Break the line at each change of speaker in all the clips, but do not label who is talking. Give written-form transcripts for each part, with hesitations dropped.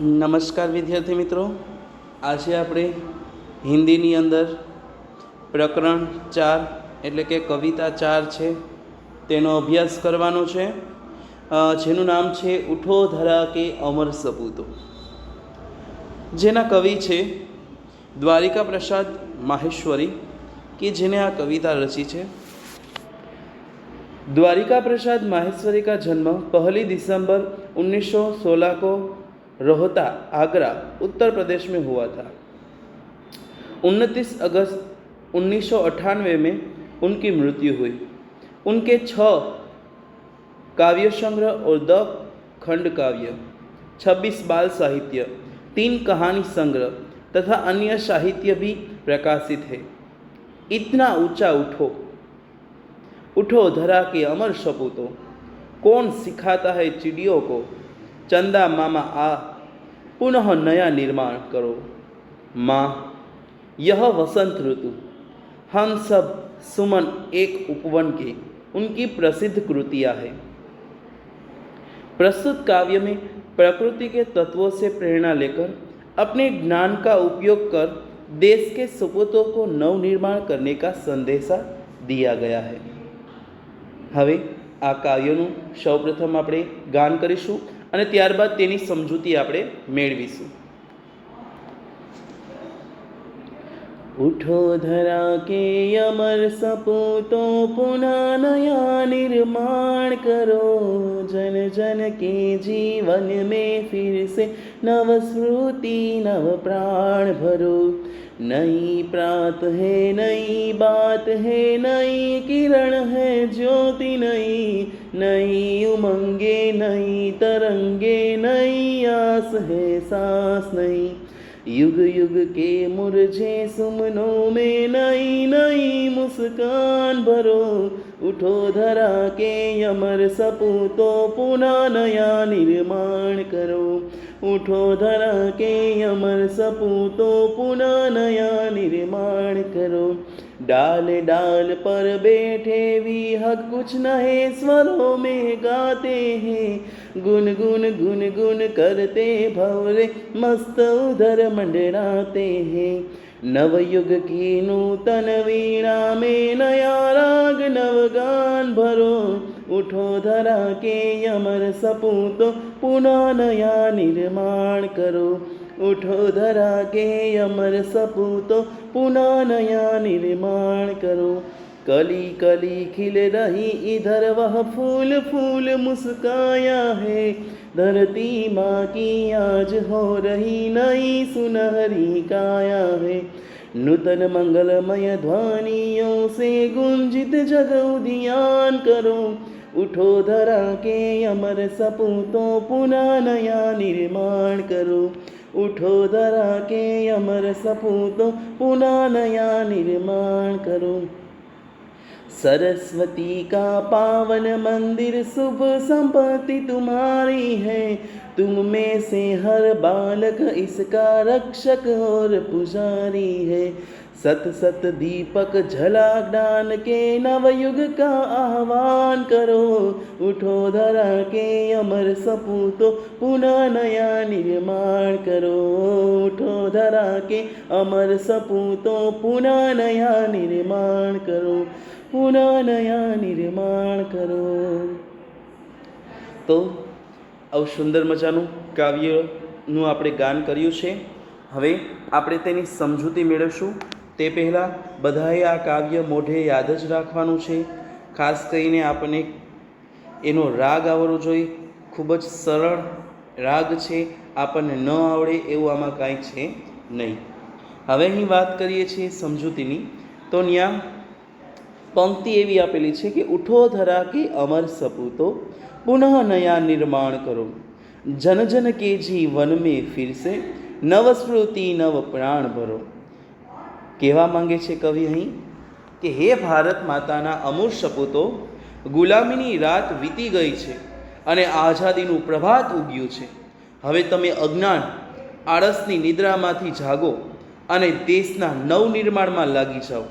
નમસ્કાર વિદ્યાર્થી મિત્રો, આજે આપણે હિન્દીની અંદર પ્રકરણ 4 એટલે કે કવિતા 4 છે તેનો અભ્યાસ કરવાનો છે, જેનું નામ છે ઉઠો ધરા કે અમર સપૂતો, જેના કવિ છે દ્વારિકા પ્રસાદ માહેશ્વરી, કે જેને આ કવિતા રચી છે। द्वारिका प्रसाद माहेश्वरी का जन्म 1 दिसंबर 1916 को रोहता, आगरा, उत्तर प्रदेश में हुआ था। 29 अगस्त 1998 में उनकी मृत्यु हुई। उनके 6 काव्य संग्रह और 10 खंड काव्य, 26 बाल साहित्य, 3 कहानी संग्रह तथा अन्य साहित्य भी प्रकाशित है। इतना ऊंचा उठो, उठो धरा के अमर सपूतो, कौन सिखाता है चिड़ियों को, चंदा मामा आ पुनः नया निर्माण करो। माँ, यह वसंत ऋतु, हम सब सुमन एक उपवन के, उनकी प्रसिद्ध कृतियाँ है। प्रस्तुत काव्य में प्रकृति के तत्वों से प्रेरणा लेकर अपने ज्ञान का उपयोग कर देश के सपूतों को नवनिर्माण करने का संदेशा दिया गया है। હવે આ કાવ્યનું સૌપ્રથમ આપણે ગાન કરીશું અને ત્યારબાદ તેની સમજૂતી આપણે મેળવીશું। उठो धरा के अमर सपूतो, पुनः नया निर्माण करो। जन जन के जीवन में फिर से नव स्मृति नव प्राण भरो। नई प्रात है, नई बात है, नई किरण है ज्योति नई, नई उमंगे नई तरंगे, नई आस है सांस नई। युग युग के मुरझे सुमनों में नई नई मुस्कान भरो। उठो धरा के अमर सपूतो, पुनः नया निर्माण करो। उठो धरा के अमर सपूतो, पुनः नया निर्माण करो। डाल डाल पर बैठे विहग कुछ नए स्वरों में गाते हैं। गुन गुन गुन गुन करते भंवरे मस्त उधर मंडराते हैं। नवयुग की नूतन वीणा में नया राग नवगान भरो। उठो धरा के अमर सपूतो, पुनः नया निर्माण करो। उठो धरा के अमर सपूतो, पुनः नया निर्माण करो। कली कली खिल रही इधर वह फूल फूल मुस्काया है। धरती माँ की आज हो रही नई सुनहरी काया है। नूतन मंगलमय ध्वनियों से गुंजित जग उद्यान करो। उठो धरा के अमर सपूतो, पुनः नया निर्माण करो। उठो धरा के अमर सपूतो, पुनः नया निर्माण करो। सरस्वती का पावन मंदिर शुभ संपत्ति तुम्हारी है। तुम में से हर बालक इसका रक्षक और पुजारी है। सत सत दीपक जला ज्ञान के नवयुग का आह्वान करो। उठो धरा के अमर सपूतो, पुनः नया निर्माण करो। उठो धरा के अमर सपूतो, पुनः नया निर्माण करो। पुनः नया निर्माण करो। तो આવું સુંદર મજાનું કાવ્યનું આપણે ગાન કર્યું છે। હવે આપણે તેની સમજૂતી મેળવશું। તે પહેલાં બધાએ આ કાવ્ય મોઢે યાદ જ રાખવાનું છે। ખાસ કરીને આપણને એનો રાગ આવડવો જોઈએ। ખૂબ જ સરળ રાગ છે, આપણને ન આવડે એવું આમાં કાંઈ છે નહીં। હવે અહીં વાત કરીએ છીએ સમજૂતીની, તો ત્યાં पंक्ति एवी आपेली है कि उठो धरा के अमर सपूतो, पुनः नया निर्माण करो। जन जन के जीवन में फिर से नव स्मृति नव प्राण भरो। कहवा मांगे छे कवि अहीं कि हे भारत माताना अमूर सपूतो, गुलामीनी रात वीती गई छे अने आजादीनुं प्रभात उग्युं छे। हवे तमे अज्ञान आळसनी निद्रामांथी जागो अने देशना नवनिर्माणमां लागी जाओ।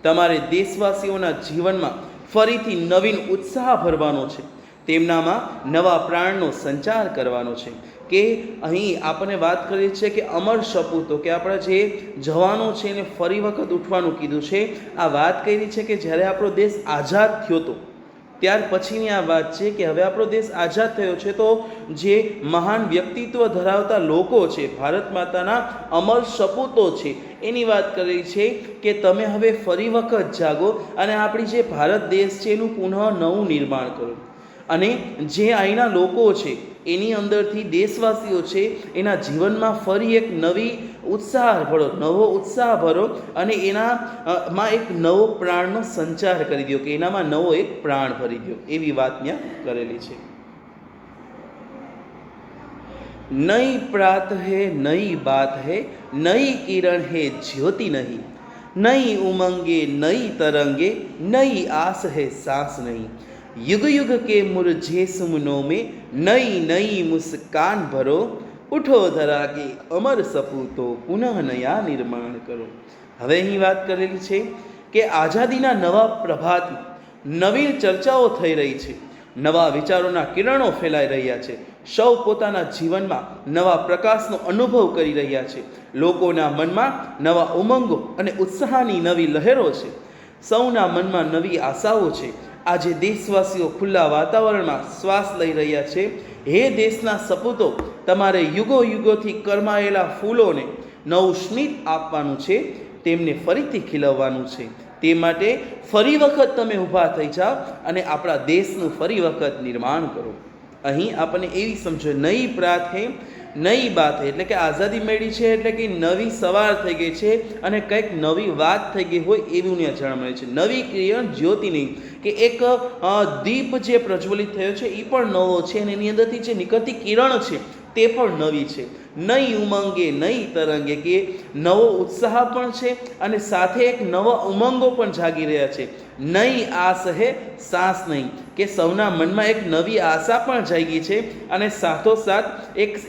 તમારે દેશવાસીઓના જીવનમાં ફરીથી નવીન ઉત્સાહ ભરવાનો છે, તેમનામાં નવા પ્રાણનો સંચાર કરવાનો છે। કે અહીં આપણને વાત કરી છે કે અમર સપૂતો, કે આપણા જે જવાનો છે એને ફરી વખત ઉઠવાનું કીધું છે. આ વાત કરી છે કે જ્યારે આપણો દેશ આઝાદ થયો હતો ત્યાર પછીની આ વાત છે કે હવે આપણો દેશ આઝાદ થયો છે તો જે મહાન વ્યક્તિત્વ ધરાવતા લોકો છે, ભારત માતાના અમર સપૂતો છે, એની વાત કરી છે કે તમે હવે ફરી વખત જાગો અને આપણી જે ભારત દેશ છે એનું પુનઃ નવું નિર્માણ કરો. અને જે અહીંના લોકો છે એની અંદરથી દેશવાસીઓ છે એના જીવનમાં ફરી એક નવી ઉત્સાહ ભરો, નવો ઉત્સાહ ભરો અને એનામાં એક નવો પ્રાણનો સંચાર કરી દો, કે એનામાં નવો એક પ્રાણ ભરી દો, એવી વાત ત્યાં કરેલી છે. નઈ પ્રાત હે નઈ બાત હે, નઈ કિરણ હે જ્યોતિ નહીં, નઈ ઉમંગે નઈ તરંગે, નઈ આસ હે सांस नहीं, युग युग के मुरझे सुमनों में नई नई मुस्कान भरो, उठो धरा के अमर सपूतो पुनः नया निर्माण करो. હવે અહીં વાત કરેલી છે કે આઝાદીના નવા પ્રભાતમાં નવીન ચર્ચાઓ થઈ રહી છે, નવા વિચારોના કિરણો ફેલાઈ રહ્યા છે, સૌ પોતાના જીવનમાં નવા પ્રકાશનો અનુભવ કરી રહ્યા છે, લોકોના મનમાં નવા ઉમંગો અને ઉત્સાહની નવી લહેરો છે, સૌના મનમાં નવી આશાઓ છે. આજે દેશવાસીઓ ખુલ્લા વાતાવરણમાં શ્વાસ લઈ રહ્યા છે. હે દેશના સપૂતો, તમારે યુગો યુગોથી કરમાયેલા ફૂલોને નવું સ્મિત આપવાનું છે, તેમને ફરીથી ખીલવવાનું છે. તે માટે ફરી વખત તમે ઊભા થઈ જાઓ અને આપણા દેશનું ફરી વખત નિર્માણ કરો. અહીં આપણને એવી સમજો નઈ પ્રાત હે નઈ બાત હે, એટલે કે આઝાદી મેળી છે એટલે કે નવી સવાર થઈ ગઈ છે અને કંઈક નવી વાત થઈ ગઈ હોય એવું ને જાણવા મળે છે. નવી કિરણ જ્યોતિ નહીં, કે એક દીપ જે પ્રજ્વલિત થયો છે એ પણ નવો છે અને એની અંદરથી જે નીકળતી કિરણ છે તે પણ નવી છે. નઈ ઉમંગે નઈ તરંગે, કે નવો ઉત્સાહ પણ છે અને સાથે એક નવા ઉમંગો પણ જાગી રહ્યા છે. નઈ આસ હે सांस નહીં, કે સૌના મનમાં એક નવી આશા પણ જાગી છે અને સાથોસાથ એક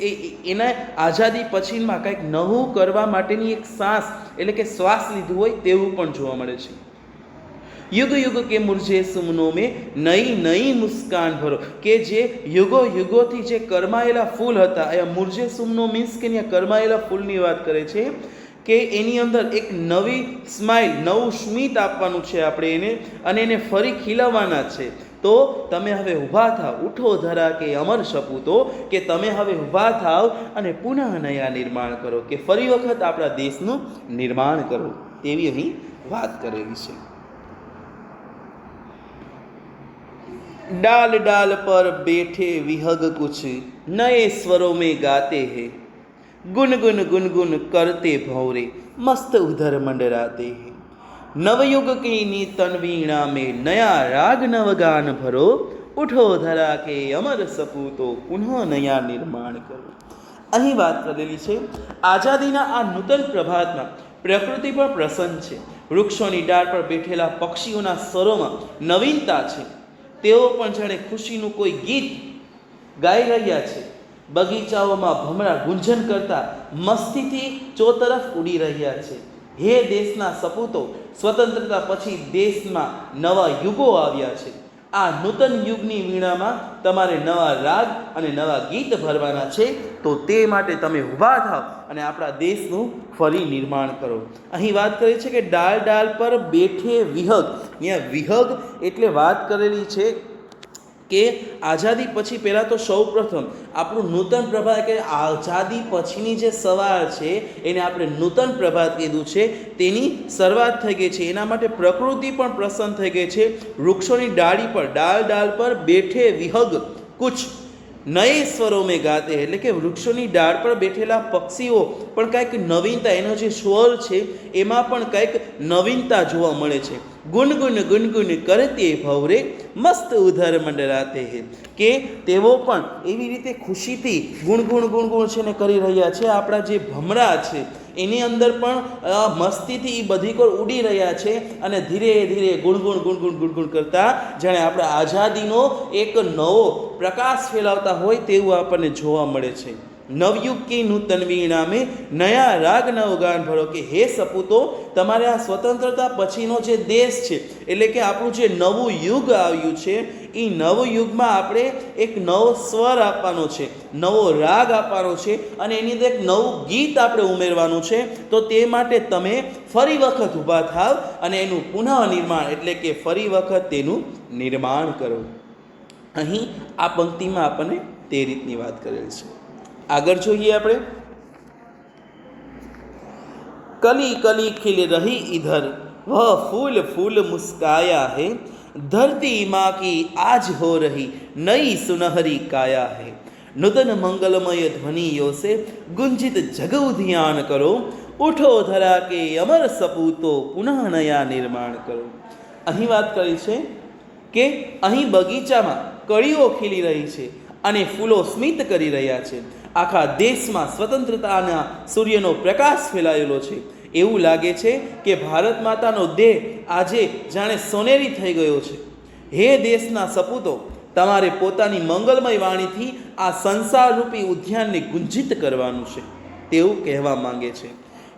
એના આઝાદી પછીમાં કંઈક નવું કરવા માટેની એક સાસ એટલે કે શ્વાસ લીધું હોય તેવું પણ જોવા મળે છે. युग युग के मुरझे सुमनों में नई नई मुस्कान भरो, કે જે યુગો યુગોથી જે કરમાયેલા ફૂલ હતા, અહીંયા મુરઝે સુમનો મીન્સ કે ત્યાં કરમાયેલા ફૂલની વાત કરે છે કે એની અંદર એક નવી સ્માઇલ, નવું સ્મિત આપવાનું છે આપણે એને, અને એને ફરી ખીલવવાના છે. તો તમે હવે ઊભા થાવ, ઉઠો ધરા કે અમર સપૂતો, કે તમે હવે ઊભા થાવ અને પુનઃ નયા નિર્માણ કરો, કે ફરી વખત આપણા દેશનું નિર્માણ કરો, તેવી અહીં વાત કરેલી છે. डाल डाल पर बैठे विहग कुछ नए स्वरों में गाते हैं, गुनगुन गुनगुन करते भौरे मस्त उधर मंडराते हैं, नवयुग की नीतन वीणा में नया राग नवगान भरो, उठो धरा के अमर सपूतो पुनः नया निर्माण करो. અહીં વાત કરેલી છે આઝાદીના આ નૂતન પ્રભાતમાં પ્રકૃતિ પણ પ્રસન્ન છે. વૃક્ષોની ડાળ પર બેઠેલા પક્ષીઓના સ્વરોમાં નવીનતા છે, તેઓ પણ જાણે ખુશીનું કોઈ ગીત ગાઈ રહ્યા છે. બગીચાઓમાં ભમરા ગુંજન કરતા મસ્તીથી ચોતરફ ઉડી રહ્યા છે. હે દેશના સપૂતો, સ્વતંત્રતા પછી દેશમાં નવા યુગો આવ્યા છે. આ નૂતન યુગની વીણામાં તમારે નવા રાગ અને નવા ગીત ભરવાના છે. તો તે માટે તમે ઊભા થાવ અને આપણા દેશનું ફરી નિર્માણ કરો. અહીં વાત કરી છે કે ડાળ ડાળ પર બેઠે વિહગ. અહીંયા વિહગ એટલે વાત કરેલી છે કે આઝાદી પછી પહેલાં તો સૌ પ્રથમ આપણું નૂતન પ્રભાત, કે આઝાદી પછીની જે સવાર છે એને આપણે નૂતન પ્રભાત કીધું છે, તેની શરૂઆત થઈ ગઈ છે. એના માટે પ્રકૃતિ પણ પ્રસન્ન થઈ ગઈ છે. વૃક્ષોની ડાળી પર, ડાળ ડાળ પર બેઠે વિહગ કુછ નए સ્વરો મેં ગાતે, એટલે કે વૃક્ષોની ડાળ પર બેઠેલા પક્ષીઓ પણ કંઈક નવીનતા, એનો જે સ્વર છે એમાં પણ કંઈક નવીનતા જોવા મળે છે. ગુનગુન ગુનગુન કરતે ભવરે મસ્ત ઉધર મંડરાતે હે, કે તેઓ પણ એવી રીતે ખુશીથી ગુણગુણ ગુણગુણ છે ને કરી રહ્યા છે. આપણા જે ભમરા છે એની અંદર પણ મસ્તીથી એ બધી કોર ઉડી રહ્યા છે અને ધીરે ધીરે ગુણગુણ ગુણગુણ ગુણગુણ કરતા જાણે આપણે આઝાદીનો એક નવો પ્રકાશ ફેલાવતા હોય તેવું આપણને જોવા મળે છે. નવયુગ કી નૂતન વીણા મેં નયા રાગ નવગાન ભરો, કે હે સપૂતો, તમારે આ સ્વતંત્રતા પછીનો જે દેશ છે એટલે કે આપણું જે નવું યુગ આવ્યું છે એ નવયુગમાં આપણે એક નવો સ્વર આપવાનો છે, નવો રાગ આપવાનો છે અને એની અંદર એક નવું ગીત આપણે ઉમેરવાનું છે. તો તે માટે તમે ફરી વખત ઊભા થાવ અને એનું પુનઃનિર્માણ એટલે કે ફરી વખત તેનું નિર્માણ કરો. અહીં આ પંક્તિમાં આપણને તે રીતની વાત કરેલ છે. આગળ જોઈએ આપણે. कली कली खिल रही इधर वह फूल फूल मुस्काया है, धरती माँ की आज हो रही नई सुनहरी काया है. नूतन मंगलमय ध्वनियों से गुंजित जग उद्यान करो, उठो धरा के अमर सपूतो पुनः नया निर्माण करो. અહીં વાત કરી છે કે અહીં બગીચામાં કળીઓ ખીલી રહી છે અને ફૂલો સ્મિત કરી રહ્યા છે. આખા દેશમાં સ્વતંત્રતાના સૂર્યનો પ્રકાશ ફેલાયેલો છે. એવું લાગે છે કે ભારત માતાનો દેહ આજે જાણે સોનેરી થઈ ગયો છે. હે દેશના સપૂતો, તમારે પોતાની મંગલમય વાણીથી આ સંસારરૂપી ઉદ્યાનને ગુંજિત કરવાનું છે તેવું કહેવા માંગે છે.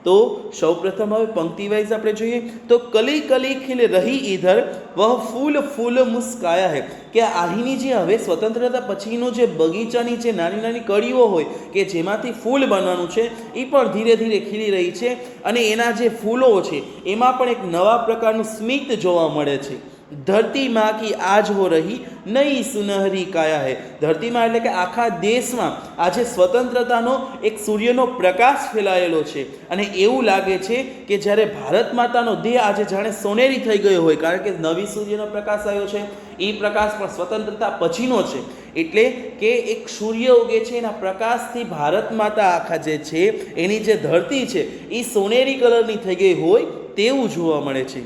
તો સૌપ્રથમ હવે પંક્તિ વાઇઝ આપણે જોઈએ તો કલી કલી ખિલ રહી ઇધર વહ ફૂલ ફૂલ મુસ્કાયા હે, કે અહીંની જે હવે સ્વતંત્રતા પછીનો જે બગીચાની જે નાની નાની કળીઓ હોય કે જેમાંથી ફૂલ બનવાનું છે એ પણ ધીરે ધીરે ખીલી રહી છે અને એના જે ફૂલો છે એમાં પણ એક નવા પ્રકારનું સ્મિત જોવા મળે છે. ધરતી માં કી આજ હો રહી નઈ સુનહરી કાયા હે. ધરતીમાં એટલે કે આખા દેશમાં આજે સ્વતંત્રતાનો એક સૂર્યનો પ્રકાશ ફેલાયેલો છે અને એવું લાગે છે કે જ્યારે ભારત માતાનો દેહ આજે જાણે સોનેરી થઈ ગયો હોય, કારણ કે નવી સૂર્યનો પ્રકાશ આવ્યો છે. એ પ્રકાશ પણ સ્વતંત્રતા પછીનો છે, એટલે કે એક સૂર્ય ઉગે છે એના પ્રકાશથી ભારત માતા આખા જે છે એની જે ધરતી છે એ સોનેરી કલરની થઈ ગઈ હોય તેવું જોવા મળે છે.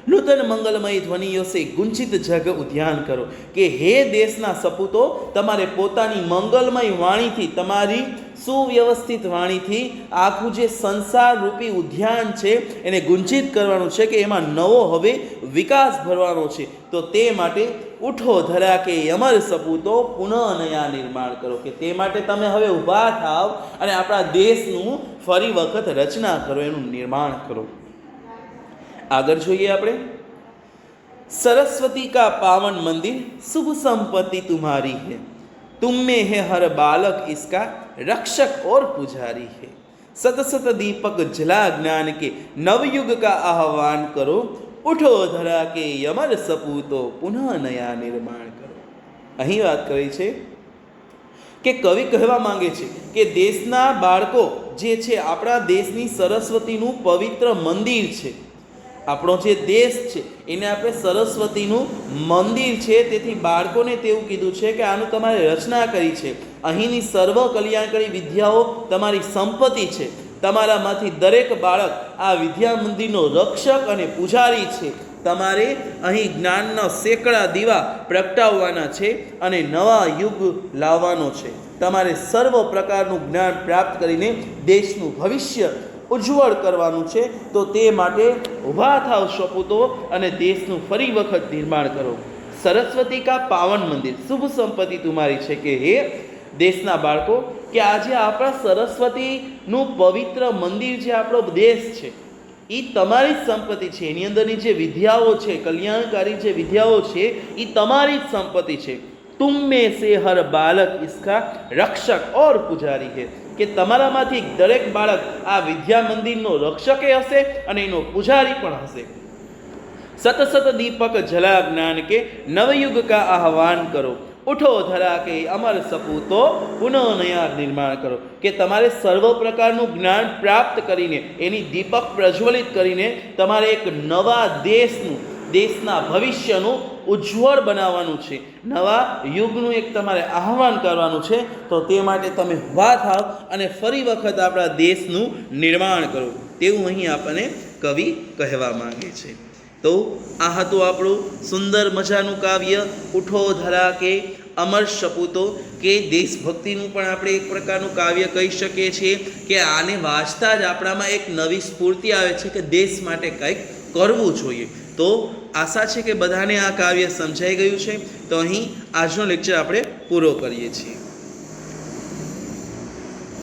નૂતન મંગલમય ધ્વનિઓ સે ગુંજિત જગ ઉદ્યાન કરો, કે હે દેશના સપૂતો, તમારે પોતાની મંગલમય વાણીથી, તમારી સુવ્યવસ્થિત વાણીથી આખું જે સંસાર રૂપી ઉદ્યાન છે એને ગુંજિત કરવાનું છે, કે એમાં નવો હવે વિકાસ ભરવાનો છે. તો તે માટે ઉઠો ધરા કે અમર સપૂતો પુનઃ નયા નિર્માણ કરો, કે તે માટે તમે હવે ઊભા થાવ અને આપણા દેશનું ફરી વખત રચના કરો, એનું નિર્માણ કરો. આગળ જોઈએ આપણે. सरस्वती का पावन मंदिर शुभ संपत्ति तुम्हारी है, तुम में है हर बालक इसका रक्षक और पुजारी है. सत सत दीपक जला ज्ञान के नवयुग का आह्वान करो, उठो धरा के अमर सपूतो पुनः नया निर्माण करो. અહીં વાત કરી છે કે કવિ કહેવા માંગે છે કે દેશના બાળકો જે છે આપણા દેશની સરસ્વતીનું પવિત્ર મંદિર છે. આપણો જે દેશ છે એને આપણે સરસ્વતીનું મંદિર છે, તેથી બાળકોને તેવું કીધું છે કે આનું તમારે રચના કરી છે. અહીંની સર્વ કલ્યાણકારી વિદ્યાઓ તમારી સંપત્તિ છે. તમારામાંથી દરેક બાળક આ વિદ્યા મંદિરનો રક્ષક અને પૂજારી છે. તમારે અહીં જ્ઞાનના સેંકડા દીવા પ્રગટાવવાના છે અને નવા યુગ લાવવાનો છે. તમારે સર્વ પ્રકારનું જ્ઞાન પ્રાપ્ત કરીને દેશનું ભવિષ્ય ઉજ્જવળ કરવાનું છે. તો તે માટે ઊભા થાવ સપૂતો અને દેશનું ફરી વખત નિર્માણ કરો. સરસ્વતી કા પાવન મંદિર શુભ સંપત્તિ તમારી છે, કે હે દેશના બાળકો, કે આજે આપણા સરસ્વતીનું પવિત્ર મંદિર જે આપણો દેશ છે એ તમારી જ સંપત્તિ છે. એની અંદરની જે વિદ્યાઓ છે, કલ્યાણકારી જે વિદ્યાઓ છે એ તમારી જ સંપત્તિ છે. तुम में से हर बालक इसका रक्षक और पुजारी है, કે તમારામાંથી દરેક બાળક આ વિદ્યા મંદિરનો રક્ષક હશે અને એનો પૂજારી પણ હશે. સત સત દીપક જલા જ્ઞાન કે નવયુગ કા આહવાન કરો, ઉઠો ધરા કે અમર સપૂતો પુનઃ નયા નિર્માણ કરો, કે તમારે સર્વ પ્રકારનું જ્ઞાન પ્રાપ્ત કરીને એની દીપક પ્રજ્વલિત કરીને તમારે એક નવા દેશના ભવિષ્યનું ઉજ્જવળ બનાવવાનું છે. નવા યુગનું એક તમારે આહવાન કરવાનું છે. તો તે માટે તમે ઊભા થાવ અને ફરી વખત આપણા દેશનું નિર્માણ કરો, તેવું અહીં આપણને કવિ કહેવા માંગે છે. તો આ હતું આપણું સુંદર મજાનું કાવ્ય ઉઠો ધરા કે અમર સપૂતો, કે દેશભક્તિનું પણ આપણે એક પ્રકારનું કાવ્ય કહી શકીએ છીએ, કે આને વાંચતા જ આપણામાં એક નવી સ્ફૂર્તિ આવે છે કે દેશ માટે કંઈક કરવું જોઈએ. તો આશા છે કે બધાને આ કાવ્ય સમજાઈ ગયું છે. તો અહીં આજનો લેક્ચર આપણે પૂરો કરીએ છીએ.